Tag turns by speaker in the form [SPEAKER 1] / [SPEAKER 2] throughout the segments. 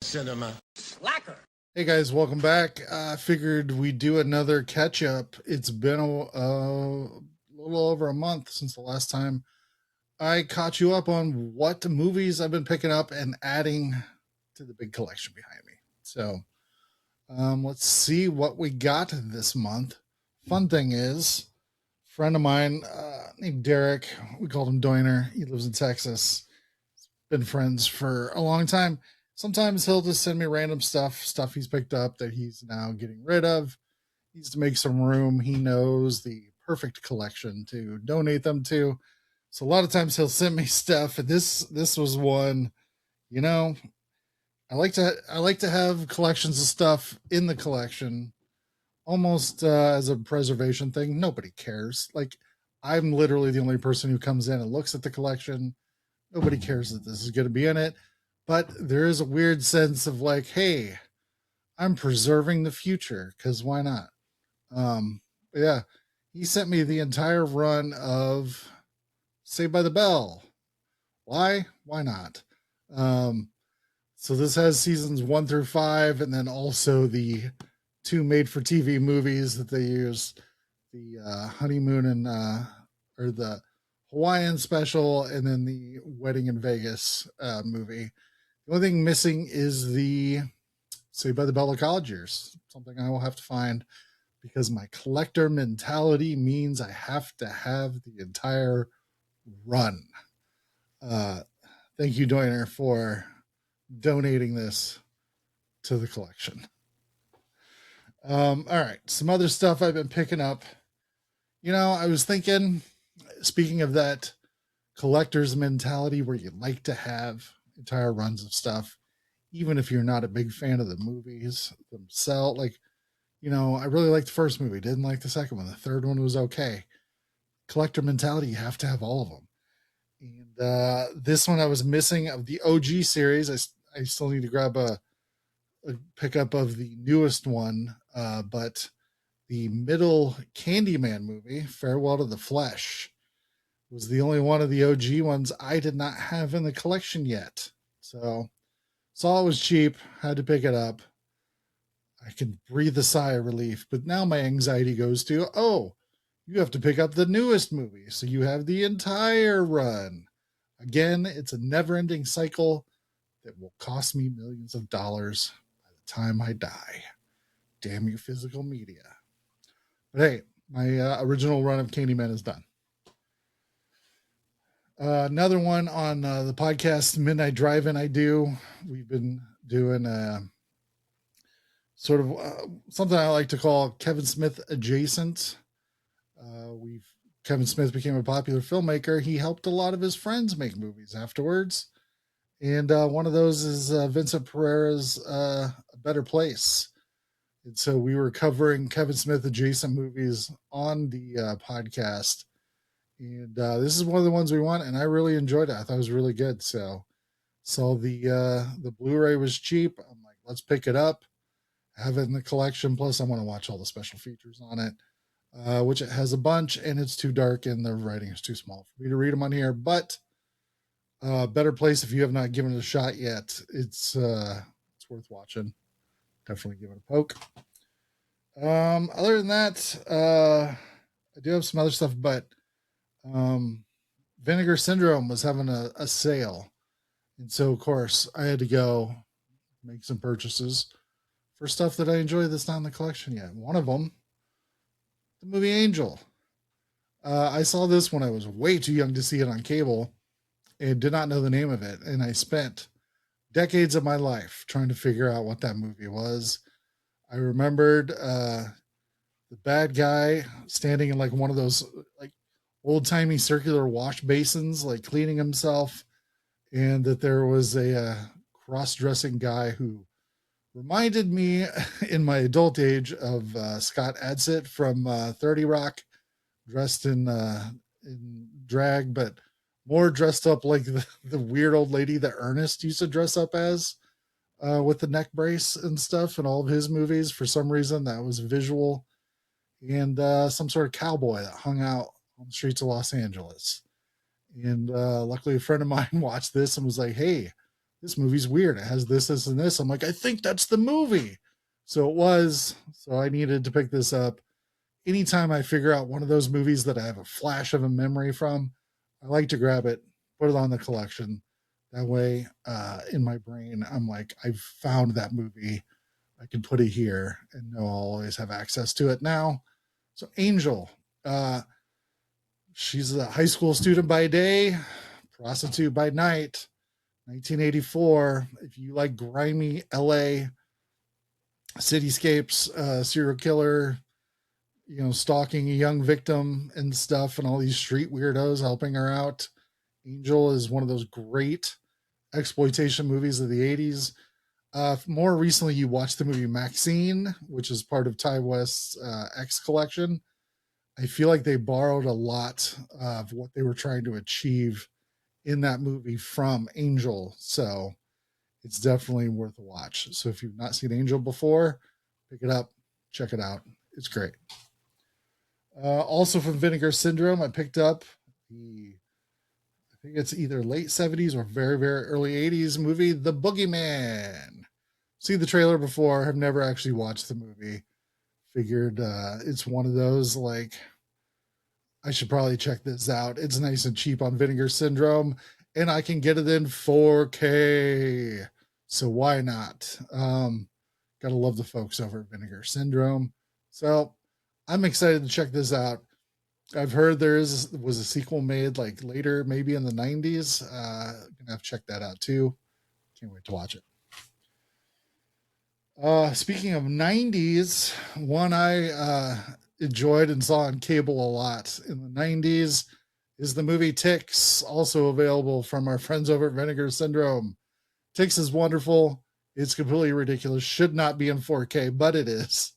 [SPEAKER 1] Cinema.
[SPEAKER 2] Slacker.
[SPEAKER 3] Hey guys, welcome back. I figured we'd do another catch up. It's been a little over a month since the last time I caught you up on what movies I've been picking up and adding to the big collection behind me. So let's see what we got this month. Fun thing is, a friend of mine named Derek, we called him Doiner. He lives in Texas. Been friends for a long time. Sometimes he'll just send me random stuff he's picked up that he's now getting rid of. He needs to make some room. He knows the perfect collection to donate them to. So a lot of times he'll send me stuff, and this was one. You know, I like to have collections of stuff in the collection, almost as a preservation thing. Nobody cares. Like, I'm literally the only person who comes in and looks at the collection. Nobody cares that this is going to be in it. But there is a weird sense of like, hey, I'm preserving the future, because why not? Yeah, he sent me the entire run of Saved by the Bell. Why? Why not? So this has seasons 1 through 5, and then also the 2 made-for-TV movies that they use, the honeymoon and or the Hawaiian special, and then the Wedding in Vegas movie. The only thing missing is the Saved by the Bell college years, something I will have to find, because my collector mentality means I have to have the entire run. Thank you, Doiner, for donating this to the collection. All right, some other stuff I've been picking up. You know, I was thinking, speaking of that collector's mentality where you like to have entire runs of stuff, even if you're not a big fan of the movies themselves. Like, you know, I really liked the first movie, didn't like the second one. The third one was okay. Collector mentality, you have to have all of them. And this one I was missing of the OG series. I still need to grab a pickup of the newest one, but the middle Candyman movie, Farewell to the Flesh, was the only one of the OG ones I did not have in the collection yet. So saw it was cheap, had to pick it up. I can breathe a sigh of relief, but now my anxiety goes to, oh, you have to pick up the newest movie, so you have the entire run. Again, it's a never-ending cycle that will cost me millions of dollars by the time I die. Damn you, physical media. But hey, my original run of Candyman is done. Another one on the podcast Midnight Drive-In I do. We've been doing sort of something I like to call Kevin Smith adjacent. Kevin Smith became a popular filmmaker. He helped a lot of his friends make movies afterwards. And one of those is Vincent Pereira's A Better Place. And so we were covering Kevin Smith adjacent movies on the podcast. And this is one of the ones we want, and I really enjoyed it. I thought it was really good. So the Blu-ray was cheap. I'm like, let's pick it up, have it in the collection. Plus, I want to watch all the special features on it, which it has a bunch, and it's too dark and the writing is too small for me to read them on here. But Better Place, if you have not given it a shot yet, it's worth watching. Definitely give it a poke. Other than that, I do have some other stuff, but Vinegar Syndrome was having a sale, and so of course I had to go make some purchases for stuff that I enjoy that's not in the collection yet. One of them, the movie Angel. I saw this when I was way too young to see it on cable and did not know the name of it, and I spent decades of my life trying to figure out what that movie was. I remembered the bad guy standing in like one of those like old-timey circular wash basins, like cleaning himself, and that there was a cross-dressing guy who reminded me in my adult age of Scott Adsit from 30 Rock, dressed in drag, but more dressed up like the weird old lady that Ernest used to dress up as, with the neck brace and stuff in all of his movies. For some reason, that was visual. And some sort of cowboy that hung out on the streets of Los Angeles. And luckily a friend of mine watched this and was like, hey, this movie's weird. It has this, and this. I'm like, I think that's the movie. So it was. So I needed to pick this up. Anytime I figure out one of those movies that I have a flash of a memory from, I like to grab it, put it on the collection. That way, in my brain, I'm like, I've found that movie. I can put it here and know I'll always have access to it now. So Angel, uh, she's a high school student by day, prostitute by night. 1984. If you like grimy LA cityscapes, serial killer, stalking a young victim and stuff, and all these street weirdos helping her out. Angel is one of those great exploitation movies of the 80s. More recently, you watched the movie Maxine, which is part of Ty West's X collection. I feel like they borrowed a lot of what they were trying to achieve in that movie from Angel. So it's definitely worth a watch. So if you've not seen Angel before, pick it up, check it out. It's great. Also from Vinegar Syndrome, I picked up I think it's either late 70s or very, very early 80s movie, The Boogeyman. See the trailer before, have never actually watched the movie. Figured it's one of those, like, I should probably check this out. It's nice and cheap on Vinegar Syndrome, and I can get it in 4K. So why not? Gotta love the folks over at Vinegar Syndrome. So I'm excited to check this out. I've heard was a sequel made like later, maybe in the 90s. Gonna have to check that out too. Can't wait to watch it. Speaking of 90s, one I enjoyed and saw on cable a lot in the 90s is the movie Ticks, also available from our friends over at Vinegar Syndrome. Ticks is wonderful. It's completely ridiculous. Should not be in 4K, but it is.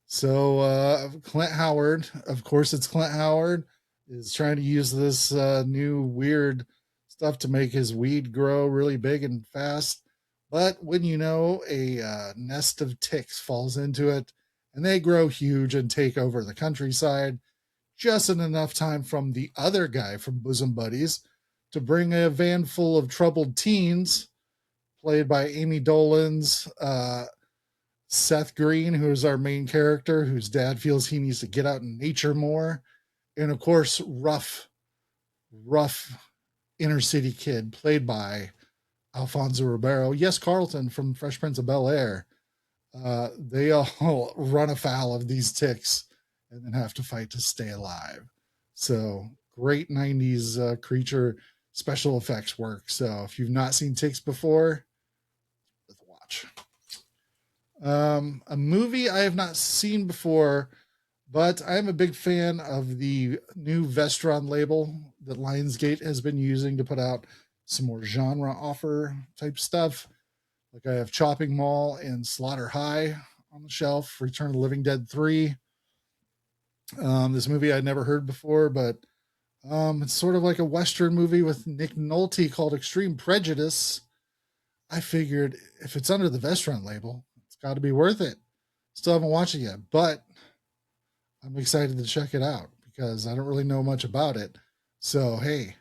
[SPEAKER 3] So Clint Howard, of course it's Clint Howard, is trying to use this new weird stuff to make his weed grow really big and fast. But when a nest of ticks falls into it and they grow huge and take over the countryside, just in enough time from the other guy from Bosom Buddies to bring a van full of troubled teens, played by Amy Dolan's Seth Green, who is our main character, whose dad feels he needs to get out in nature more. And of course, rough inner city kid, played by Alfonso Ribeiro. Yes, Carlton from Fresh Prince of Bel-Air. They all run afoul of these ticks and then have to fight to stay alive. So great 90s creature special effects work. So if you've not seen Ticks before, let's watch. A movie I have not seen before, but I'm a big fan of the new Vestron label that Lionsgate has been using to put out some more genre offer type stuff. Like I have Chopping Mall and Slaughter High on the shelf, Return of the Living Dead 3. This movie I'd never heard before, but it's sort of like a Western movie with Nick Nolte called Extreme Prejudice. I figured if it's under the Vestron label, it's got to be worth it. Still haven't watched it yet, but I'm excited to check it out because I don't really know much about it. So, hey,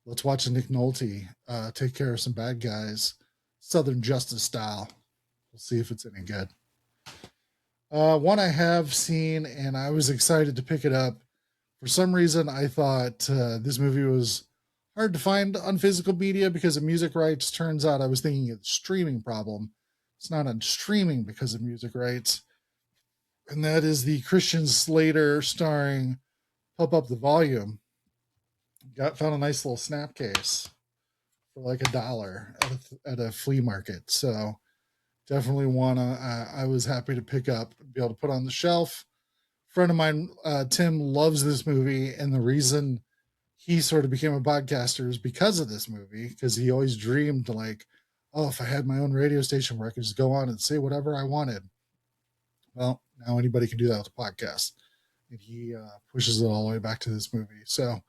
[SPEAKER 3] let's watch Nick Nolte take care of some bad guys, Southern Justice style. We'll see if it's any good. One I have seen, and I was excited to pick it up. For some reason, I thought this movie was hard to find on physical media because of music rights. Turns out I was thinking of the streaming problem. It's not on streaming because of music rights. And that is the Christian Slater starring Pump Up the Volume. Found a nice little snap case for like $1 at a flea market. So definitely I was happy to pick up and be able to put on the shelf. A friend of mine, Tim, loves this movie, and the reason he sort of became a podcaster is because of this movie, because he always dreamed like, oh, if I had my own radio station where I could just go on and say whatever I wanted. Well, now anybody can do that with a podcast. And he pushes it all the way back to this movie. So if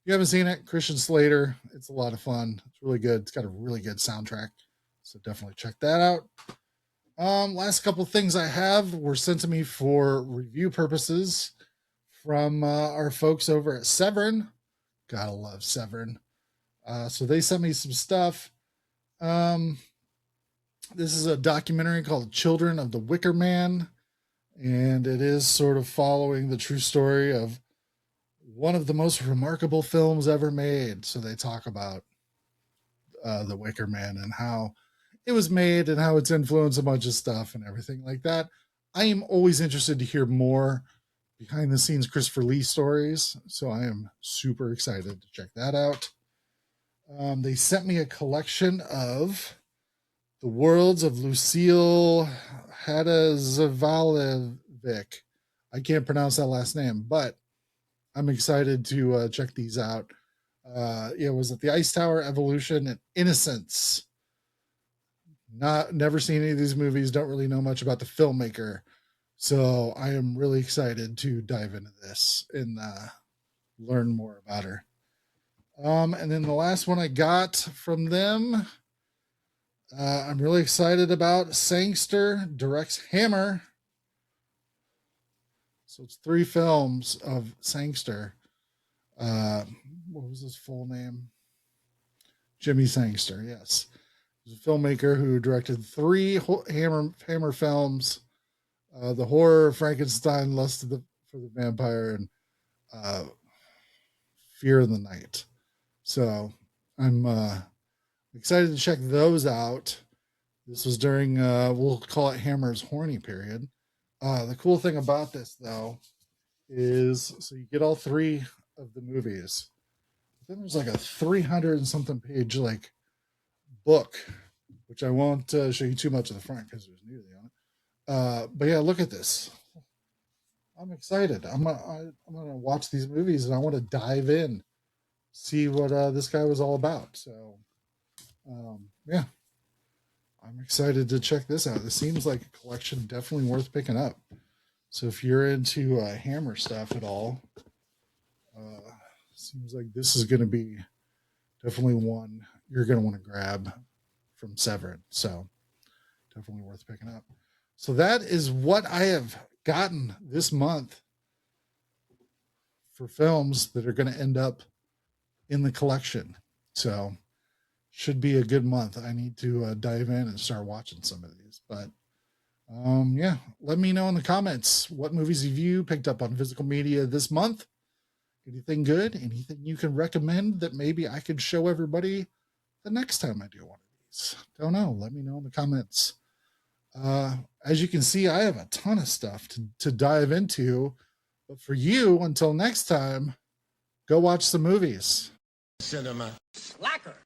[SPEAKER 3] you haven't seen it, Christian Slater, it's a lot of fun. It's really good. It's got a really good soundtrack. So definitely check that out. Last couple of things I have were sent to me for review purposes from our folks over at Severin. Gotta love Severin. So they sent me some stuff. Um, this is a documentary called Children of the Wicker Man, and it is sort of following the true story of one of the most remarkable films ever made. So they talk about the Wicker Man and how it was made and how it's influenced a bunch of stuff and everything like that. I am always interested to hear more behind the scenes Christopher Lee stories, so I am super excited to check that out. They sent me a collection of the worlds of Lucille Hadazavalevic. I can't pronounce that last name, but I'm excited to check these out. Was it the Ice Tower, Evolution, and Innocence? Never seen any of these movies. Don't really know much about the filmmaker, so I am really excited to dive into this and learn more about her. And then the last one I got from them, I'm really excited about. Sangster directs Hammer. So it's 3 films of Sangster. What was his full name? Jimmy Sangster, yes. He's a filmmaker who directed 3 Hammer films. The Horror, Frankenstein, for the Vampire, and Fear in the Night. So I'm excited to check those out. This was during, we'll call it Hammer's horny period. The cool thing about this, though, is so you get all 3 of the movies. Then there's like a 300 and something page like book, which I won't show you too much of the front because there's nudity on it. But yeah, look at this. I'm excited. I'm gonna watch these movies and I want to dive in, see what this guy was all about. So yeah, I'm excited to check this out. This seems like a collection definitely worth picking up. So if you're into Hammer stuff at all, seems like this is going to be definitely one you're going to want to grab from Severin. So definitely worth picking up. So that is what I have gotten this month for films that are going to end up in the collection. So should be a good month. I need to dive in and start watching some of these. But yeah, let me know in the comments what movies have you picked up on physical media this month. Anything good? Anything you can recommend that maybe I could show everybody the next time I do one of these? Don't know. Let me know in the comments. As you can see, I have a ton of stuff to dive into. But for you, until next time, go watch some movies.
[SPEAKER 1] Cinema. Slacker.